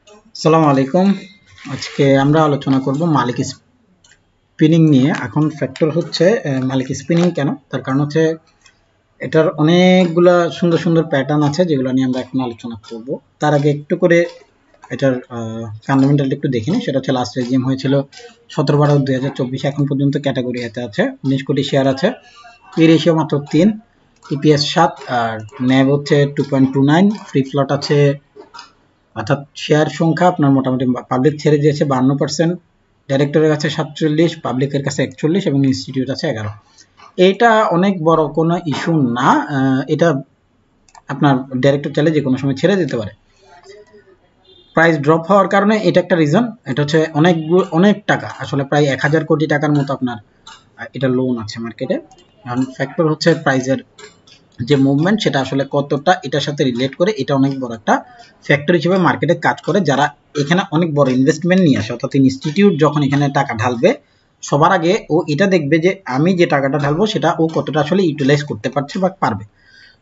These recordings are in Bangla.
আসসালামু আলাইকুম। আজকে আমরা আলোচনা করব মালিক স্পিনিং নিয়ে। এখন ফ্যাক্টর হচ্ছে মালিক স্পিনিং কেন, তার কারণ হচ্ছে এটার অনেকগুলা সুন্দর সুন্দর প্যাটার্ন আছে যেগুলো নিয়ে আমরা এখন আলোচনা করব। তার আগে একটু করে এটার ফান্ডামেন্টাল একটু দেখে নিই। সেটা হচ্ছে লাস্ট রেজিম হয়েছিল 17/12/2024। এখন পর্যন্ত ক্যাটাগরি হাতে আছে 19 কোটি শেয়ার আছে, পি রেশিও মাত্র 3, ইপিএস 7, আর ন্যাব হচ্ছে 2.29, ফ্রি ফ্লট আছে, অর্থাৎ শেয়ার সংখ্যা আপনার মোটামুটি পাবলিক ছেড়ে দিয়েছে 52%, ডাইরেক্টরের কাছে 47, পাবলিকের কাছে 41 এবং ইনস্টিটিউট আছে 11। এটা অনেক বড় কোনো ইস্যু না। এটা আপনার ডাইরেক্টর চাইলে যে কোনো সময় ছেড়ে দিতে পারে। প্রাইস ড্রপ হওয়ার কারণে এটা একটা রিজন। এটা হচ্ছে অনেক টাকা, আসলে প্রায় 1000 কোটি টাকার মতো আপনার এটা লোন আছে মার্কেটে। এখন ফ্যাক্টর হচ্ছে প্রাইসের যে মুভমেন্ট সেটা আসলে কতটা এটার সাথে রিলেট করে, এটা অনেক বড় একটা ফ্যাক্টর হিসেবে মার্কেটে কাজ করে। যারা এখানে অনেক বড় ইনভেস্টমেন্ট নিয়ে আসে, অর্থাৎ ইনস্টিটিউট যখন এখানে টাকা ঢালবে, সবার আগে ও এটা দেখবে যে আমি যে টাকাটা ঢালবো সেটা ও কতটা আসলে ইউটিলাইজ করতে পারছে বা পারবে।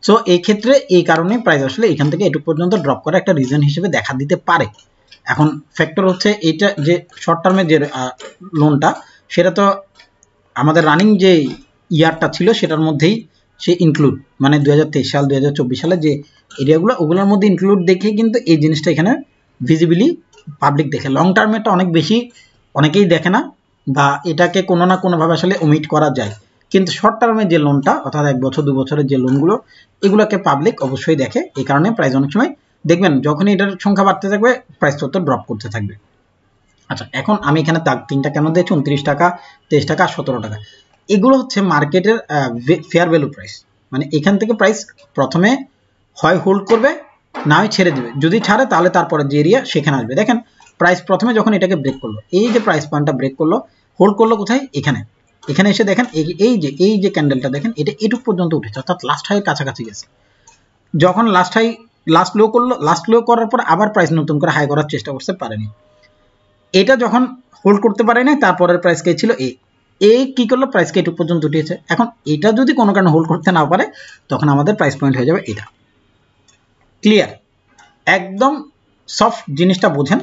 সো এই ক্ষেত্রে এই কারণে প্রাইস আসলে এখান থেকে এটুকু পর্যন্ত ড্রপ করা একটা রিজন হিসেবে দেখা দিতে পারে। এখন ফ্যাক্টর হচ্ছে এটা যে শর্ট টার্মের যে লোনটা, সেটা তো আমাদের রানিং যে ইয়ারটা ছিল সেটার মধ্যেই সে ইনক্লুড, মানে 2023 সাল 2024 সালে যে এরিয়াগুলো ওগুলোর মধ্যে ইনক্লুড দেখে কিন্তু এই জিনিসটা এখানে ভিজিবিলি পাবলিক দেখে। লং টার্মেরটা অনেক বেশি অনেকেই দেখে না, বা এটাকে কোনো না কোনোভাবে আসলে ওমিট করা যায়। কিন্তু শর্ট টার্মের যে লোনটা, অর্থাৎ 1 বছর 2 বছরের যে লোনগুলো, এগুলোকে পাবলিক অবশ্যই দেখে। এই কারণে প্রাইস অনেক সময় দেখবেন যখনই এটার সংখ্যা বাড়তে থাকবে প্রাইস তত ড্রপ করতে থাকবে। আচ্ছা, এখন আমি এখানে দাগ 3টা কেন দিয়েছি, 29 টাকা, 23 টাকা, 17 টাকা। এগুলো হচ্ছে মার্কেটের ফেয়ার ভ্যালু প্রাইস। মানে এখান থেকে প্রাইস প্রথমে হয় হোল্ড করবে, না হয় ছেড়ে দিবে। যদি ছাড়ে তাহলে তারপরে যে এরিয়া সেখানে আসবে। দেখেন প্রাইস প্রথমে যখন এটাকে ব্রেক করলো, এই যে প্রাইস পয়েন্টটা ব্রেক করলো, হোল্ড করলো কোথায়, এখানে। এখানে এসে দেখেন এই যে ক্যান্ডেলটা দেখেন, এটা এটুক পর্যন্ত উঠেছে, অর্থাৎ লাস্ট হাইয়ের কাছাকাছি গেছে। যখন লাস্ট লো করলো, লাস্ট লো করার পর আবার প্রাইস নতুন করে হাই করার চেষ্টা করতে পারেনি। এটা যখন হোল্ড করতে পারে না, তারপরের প্রাইস কে ছিল এই কি করলো, প্রাইস কে এটুক পর্যন্ত উঠিয়েছে। এখন এটা যদি কোনো কারণে হোল্ড করতে না পারে, তখন আমাদের প্রাইস পয়েন্ট হয়ে যাবে এটা। ক্লিয়ার? একদম সফট জিনিসটা বোঝেন।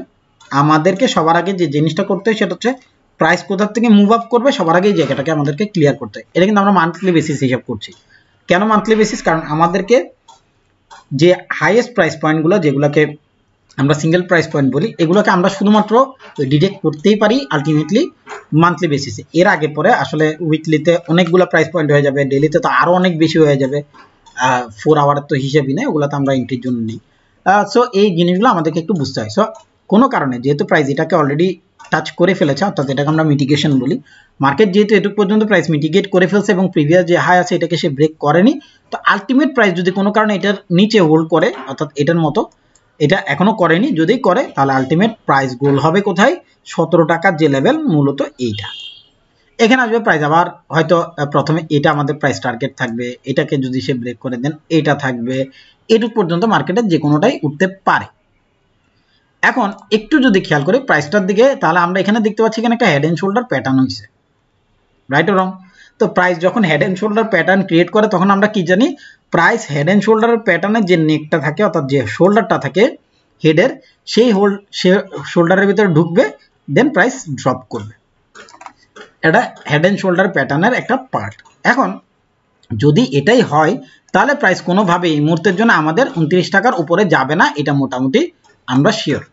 আমাদেরকে সবার আগে যে জিনিসটা করতে হয় সেটা হচ্ছে প্রাইস কোথা থেকে মুভ আপ করবে, সবার আগে এই জায়গাটাকে আমাদেরকে ক্লিয়ার করতে হয়। এটা কিন্তু আমরা মান্থলি বেসিস হিসাব করছি। কেন মান্থলি বেসিস? কারণ আমাদেরকে যে হাইয়েস্ট প্রাইস পয়েন্টগুলো, যেগুলোকে আমরা সিঙ্গেল প্রাইস পয়েন্ট বলি, এগুলোকে আমরা শুধুমাত্র ডিটেক্ট করতেই পারি আলটিমেটলি মান্থলি বেসিসে। এর আগে পরে আসলে উইকলিতে অনেকগুলো প্রাইস পয়েন্ট হয়ে যাবে, ডেলিতে তো আরও অনেক বেশি হয়ে যাবে। 4 আওয়ারের তো হিসেবই নেই, ওগুলো তো আমরা এন্ট্রির জন্য নেই। সো এই জিনিসগুলো আমাদেরকে একটু বুঝতে হয়। সো কোনো কারণে যেহেতু প্রাইস এটাকে অলরেডি টাচ করে ফেলেছে, অর্থাৎ এটাকে আমরা মিটিগেশন বলি, মার্কেট যেহেতু এটুকু পর্যন্ত প্রাইস মিটিগেট করে ফেলছে এবং প্রিভিয়াস যে হাই আছে এটাকে সে ব্রেক করেনি, তো আলটিমেট প্রাইস যদি কোনো কারণে এটার নিচে হোল্ড করে, অর্থাৎ এটার মতো এটা এখনো করেনি, যদি করে তাহলে আলটিমেট প্রাইস গোল হবে কোথায়, 17 টাকার যে লেভেল, মূলত এইটা। এখানে আসবে প্রাইস আবার হয়তো প্রথমে এটা আমাদের প্রাইস টার্গেট থাকবে, এটাকে যদি সে ব্রেক করে দেন এটা থাকবে, এটুক পর্যন্ত মার্কেটে যে কোনোটাই উঠতে পারে। এখন একটু যদি খেয়াল করি প্রাইসটার দিকে, তাহলে আমরা এখানে দেখতে পাচ্ছি এখানে একটা হেড এন্ড শোল্ডার প্যাটার্ন হয়েছে, রাইট ও রং? তো প্রাইস যখন head and shoulder pattern create করে, তখন আমরা কি জানি, প্রাইস হেড এন্ড শোল্ডারের প্যাটার্নের যে নেকটা থাকে, অর্থাৎ যে শোল্ডারটা থাকে হেডের, সেই শোল্ডারের ভিতরে ঢুকবে, দেন প্রাইস ড্রপ করবে। এটা হেড এন্ড শোল্ডার প্যাটার্নের একটা পার্ট। এখন যদি এটাই হয়, তাহলে প্রাইস কোনোভাবে এই মুহূর্তের জন্য আমাদের 29 টাকার উপরে যাবে না, এটা মোটামুটি আমরা শিওর।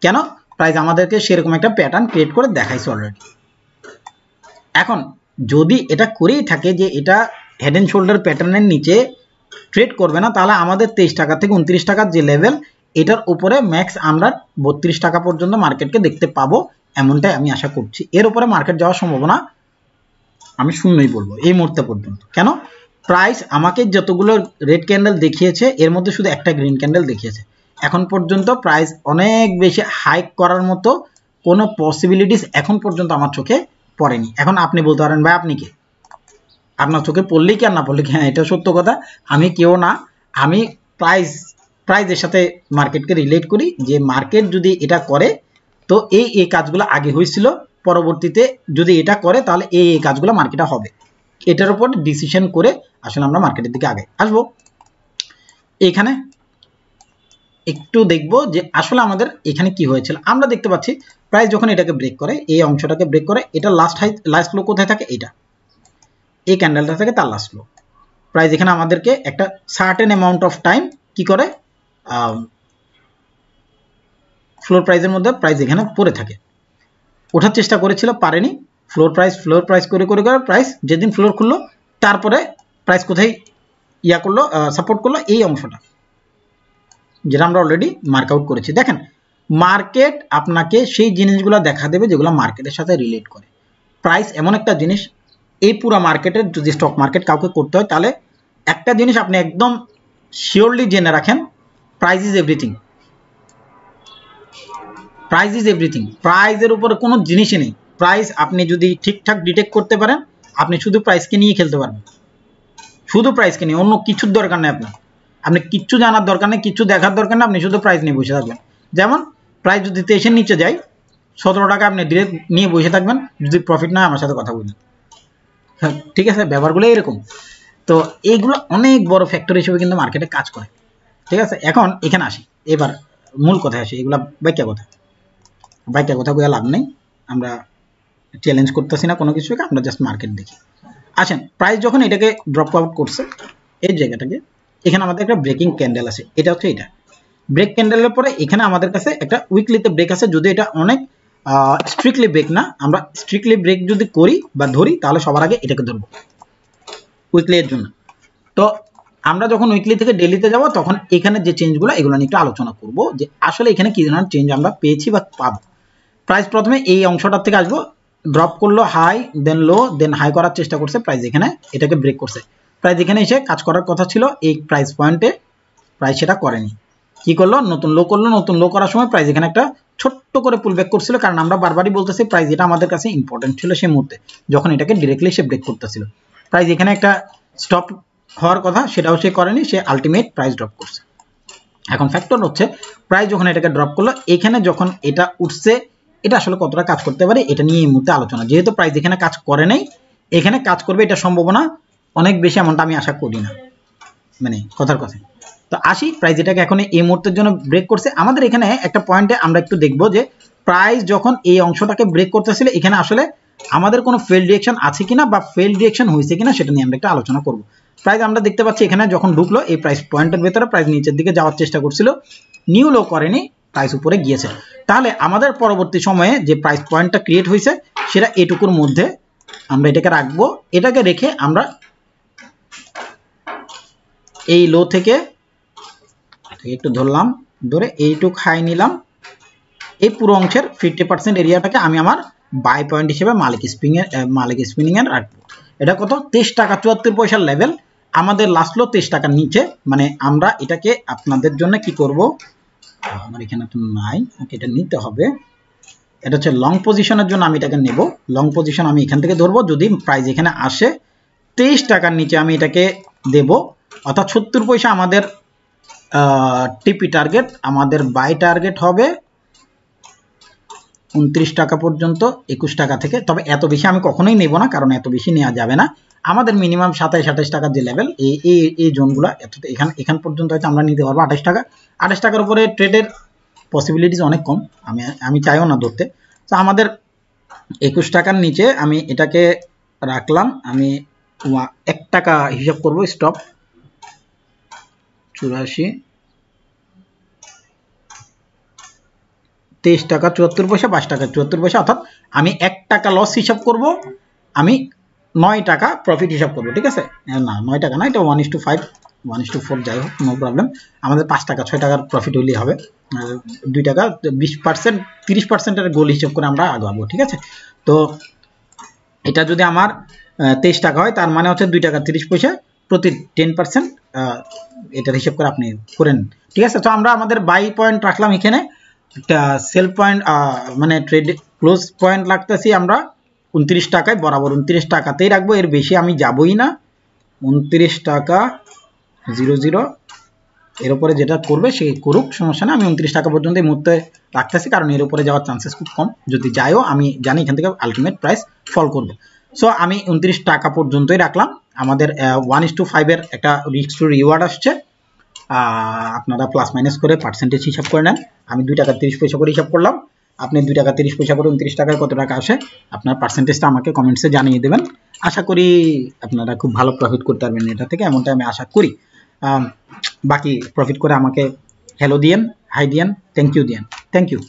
কেন? প্রাইস আমাদেরকে সেরকম একটা প্যাটার্ন ক্রিয়েট করে দেখাইছে অলরেডি। এখন যদি এটা করেই থাকে যে এটা হেড এন্ড শোল্ডার প্যাটার্নের নিচে ট্রেড করবে না, তাহলে আমাদের 23 টাকা থেকে 29 টাকার যে লেভেল, এটার উপরে ম্যাক্স আমরা 32 টাকা পর্যন্ত মার্কেটকে দেখতে পাবো, এমনটাই আমি আশা করছি। এর উপরে মার্কেট যাওয়ার সম্ভাবনা আমি শূন্যই বলবো এই মুহূর্তে পর্যন্ত। কেন? প্রাইস আমাকে যতগুলো রেড ক্যান্ডেল দেখিয়েছে, এর মধ্যে শুধু একটা গ্রিন ক্যান্ডেল দেখিয়েছে। এখন পর্যন্ত প্রাইস অনেক বেশি হাইক করার মতো কোনো পসিবিলিটিস এখন পর্যন্ত আমার চোখে পড়েনি। এখন আপনি বলতে পারেন ভাই আপনি কে, আপনার চোখে পড়লেই কি আর না পড়লে কি? হ্যাঁ, এটা সত্য কথা, আমি কেউ না, আমি প্রাইসের সাথে মার্কেটকে রিলেট করি। যে মার্কেট যদি এটা করে, তো এই কাজগুলো আগে হয়েছিল, পরবর্তীতে যদি এটা করে তাহলে এই কাজগুলো মার্কেটে হবে। এটার উপর ডিসিশন করে আসলে আমরা মার্কেটের দিকে আগে আসবো। এখানে একটু দেখবো যে আসলে আমাদের এখানে কি হয়েছিল। আমরা দেখতে পাচ্ছি প্রাইস যখন এটাকে ব্রেক করে, এই অংশটাকে ব্রেক করে, এটা লাস্ট লো কোথায় থাকে, এটা এই ক্যান্ডেলটা থাকে তার লাস্ট লো। প্রাইস এখানে আমাদেরকে একটা সার্টেন অ্যামাউন্ট অফ টাইম কি করে, ফ্লোর প্রাইসের মধ্যে প্রাইস এখানে পড়ে থাকে, ওঠার চেষ্টা করেছিল, পারেনি। ফ্লোর প্রাইস করে করে করে প্রাইস যেদিন ফ্লোর খুললো, তারপরে প্রাইস কোথায় করলো, সাপোর্ট করলো, এই অংশটা যেটা আমরা অলরেডি মার্ক আউট করেছি। দেখেন মার্কেট আপনাকে সেই জিনিসগুলো দেখা দেবে যেগুলো মার্কেটের সাথে রিলেট করে। প্রাইস এমন একটা জিনিস, এই পুরো মার্কেটের যদি স্টক মার্কেট কাউকে করতে হয়, তাহলে একটা জিনিস আপনি একদম শিওরলি জেনে রাখেন, price is everything. Price is everything, প্রাইসের উপরে কোনো জিনিসই নেই। প্রাইস আপনি যদি ঠিকঠাক ডিটেক্ট করতে পারেন, আপনি শুধু প্রাইসকে নিয়ে খেলতে পারবেন, শুধু প্রাইসকে নিয়ে, অন্য কিছুর দরকার নেই আপনার। আপনি কিচ্ছু জানার দরকার নেই, কিচ্ছু দেখার দরকার নেই, আপনি শুধু প্রাইস নিয়ে বসে থাকবেন। যেমন প্রাইস যদি 23-এর নিচে যায়, 17 টাকা আপনি ডিরেক্ট নিয়ে বসে থাকবেন, যদি প্রফিট না হয় আমার সাথে কথা বলবেন। হ্যাঁ, ঠিক আছে, ব্যাপারগুলো এরকম। তো এইগুলো অনেক বড় ফ্যাক্টর হিসেবে কিন্তু মার্কেটে কাজ করে। ঠিক আছে, এখন এখানে আসি, এবার মূল কথায় আসি। এগুলা বাইকা কথা বলে লাভ নেই, আমরা চ্যালেঞ্জ করতেছি না কোনো কিছুকে, আমরা জাস্ট মার্কেট দেখি। আসেন, প্রাইস যখন এটাকে ড্রপ আউট করছে এই জায়গাটাকে, এখানে আমাদের একটা ব্রেকিং ক্যান্ডেল আছে, এটা হচ্ছে এটা ব্রেক ক্যান্ডেলের পরে এখানে আমাদের কাছে একটা উইকলিতে ব্রেক আছে, যদি এটা অনেক স্ট্রিক্টলি ব্রেক না, আমরা স্ট্রিক্টলি ব্রেক যদি করি বা ধরি, তাহলে সবার আগে এটাকে ধরবো উইকলি এর জন্য। তো আমরা যখন উইকলি থেকে ডেলিতে যাব, তখন এখানে যে চেঞ্জগুলো, এগুলো নিয়ে একটু আলোচনা করব যে আসলে এখানে কি ধরনের চেঞ্জ আমরা পেয়েছি বা পাবো। প্রাইস প্রথমে এই অংশটার থেকে আসবো, ড্রপ করলো হাই, দেন লো, দেন হাই করার চেষ্টা করছে, প্রাইস এখানে এটাকে ব্রেক করছে। প্রাইস এখানে এসে কাজ করার কথা ছিল এই প্রাইস পয়েন্টে, প্রাইস সেটা করেনি। কি করলো, নতুন লো করলো, নতুন লো করার সময় প্রাইস এখানে একটা ছোট্ট করে পুল ব্যাক করছিল, কারণ আমরা বারবারই বলতেছি প্রাইস এটা আমাদের কাছে ইম্পর্টেন্ট ছিল সেই মুহূর্তে, যখন এটাকে ডিরেক্টলি সে ব্রেক করতেছিল। প্রাইস এখানে একটা স্টপ হওয়ার কথা, সেটাও সে করেনি, সে আলটিমেট প্রাইস ড্রপ করছে। এখন ফ্যাক্টর হচ্ছে প্রাইস যখন এটাকে ড্রপ করলো, এখানে যখন এটা উঠছে, এটা আসলে কতটা কাজ করতে পারে এটা নিয়ে এই মুহূর্তে আলোচনা। যেহেতু প্রাইস এখানে কাজ করে নাই, এখানে কাজ করবে এটা সম্ভাবনা অনেক বেশি, এমনটা আমি আশা করি না, মানে কথার কথা। তো আসি, প্রাইস এটাকে এখন এই মুহূর্তের জন্য ব্রেক করছে। আমাদের এখানে একটা পয়েন্টে আমরা একটু দেখবো যে প্রাইস যখন এই অংশটাকে ব্রেক করতেছিল, এখানে আসলে আমাদের কোনো ফেল ডিরেকশন আছে কিনা বা ফেল ডিরেকশন হয়েছে কিনা সেটা নিয়ে আমরা একটা আলোচনা করব। প্রাইস আমরা দেখতে পাচ্ছি এখানে যখন ঢুকলো এই প্রাইস পয়েন্টের ভেতরে, প্রাইস নিচের দিকে যাওয়ার চেষ্টা করছিল, নিউ লো করেনি, প্রাইস উপরে গিয়েছে। তাহলে আমাদের পরবর্তী সময়ে যে প্রাইস পয়েন্টটা ক্রিয়েট হয়েছে সেটা এটুকুর মধ্যে আমরা এটাকে রাখবো। এটাকে রেখে আমরা এই লো থেকে একটু ধরলাম, ধরে এইটুক হাই নিলাম, এই পুরো অংশের 50% এরিয়াটাকে আমি আমার বাই পয়েন্ট হিসেবে মালিক স্পিনিং এর রাখবো। এটা কত, 23 টাকা 74 পয়সার লেভেল, আমাদের লাস্ট লো 23 টাকার নিচে। মানে আমরা এটাকে আপনাদের জন্য কি করব, আমার এখানে তো নাই, ওকে এটা নিতে হবে। এটা হচ্ছে লং পজিশনের জন্য আমি এটাকে নেব। লং পজিশন আমি এখান থেকে ধরবো, যদি প্রাইস এখানে আসে 23 টাকার নিচে আমি এটাকে দেব, অর্থাৎ 70 পয়সা আমাদের টিপি টার্গেট। আমাদের বাই টার্গেট হবে 29 টাকা পর্যন্ত, 21 টাকা থেকে। তবে এত বেশি আমি কখনোই নেব না, কারণ এত বেশি নেওয়া যাবে না। আমাদের মিনিমাম 27-28 টাকার যে লেভেল, এই জোনগুলো এখান পর্যন্ত হয়তো আমরা নিতে পারবো 28 টাকা। 28 টাকার উপরে ট্রেডের পসিবিলিটিস অনেক কম, আমি চাইও না ধরতে। তো আমাদের 21 টাকার নিচে আমি এটাকে রাখলাম, আমি 1 টাকা হিসাব করব, স্টপ 84, 23 টাকা 74 পয়সা, 22 টাকা 74 পয়সা, অর্থাৎ আমি 1 টাকা লস হিসাব করব, আমি 9 টাকা প্রফিট হিসাব করব। ঠিক আছে, না 9 টাকা না, এটা 1:5 1:4 যাই হোক, নো প্রবলেম। আমাদের 5 টাকা 6 টাকার প্রফিট হইলেই হবে, 2 টাকা 20% 30%-এর গোল হিসাব করে আমরা আগাবো। ঠিক আছে, তো এটা যদি আমার 23 টাকা হয়, তার মানে হচ্ছে 2 টাকা 30 পয়সা প্রতি 10%, এটার হিসাব করে আপনি করেন। ঠিক আছে, তো আমরা আমাদের বাই পয়েন্ট রাখলাম এখানে, একটা সেল পয়েন্ট মানে ট্রেড ক্লোজ পয়েন্ট লাগতেছি আমরা 29 টাকায়, বরাবর 29 টাকাতেই রাখবো, এর বেশি আমি যাবই না। 29 টাকা 00, এর উপরে যেটা করবে সে করুক, সমস্যা না। আমি 29 টাকা পর্যন্ত এই মুহূর্তে রাখতেছি, কারণ এর উপরে যাওয়ার চান্সেস খুব কম। যদি যাইও, আমি জানি এখান থেকে আলটিমেট প্রাইস ফল করবে। সো আমি 29 টাকা পর্যন্তই রাখলাম। আমাদের 1:5 এর একটা রিস্ক টু রিওয়ার্ড আসছে। আপনারা প্লাস মাইনাস করে পার্সেন্টেজ হিসাব করে নেন। আমি 2 টাকা 30 পয়সা করে হিসাব করলাম, আপনি 2 টাকা 30 পয়সা করে 29 টাকায় কত টাকা আসে আপনার পার্সেন্টেজটা আমাকে কমেন্টসে জানিয়ে দেবেন। আশা করি আপনারা খুব ভালো প্রফিট করতে পারবেন এটা থেকে, এমনটা আমি আশা করি। বাকি প্রফিট করে আমাকে হ্যালো দিয়েন, হাই দিয়েন, থ্যাংক ইউ দিয়েন, থ্যাংক ইউ।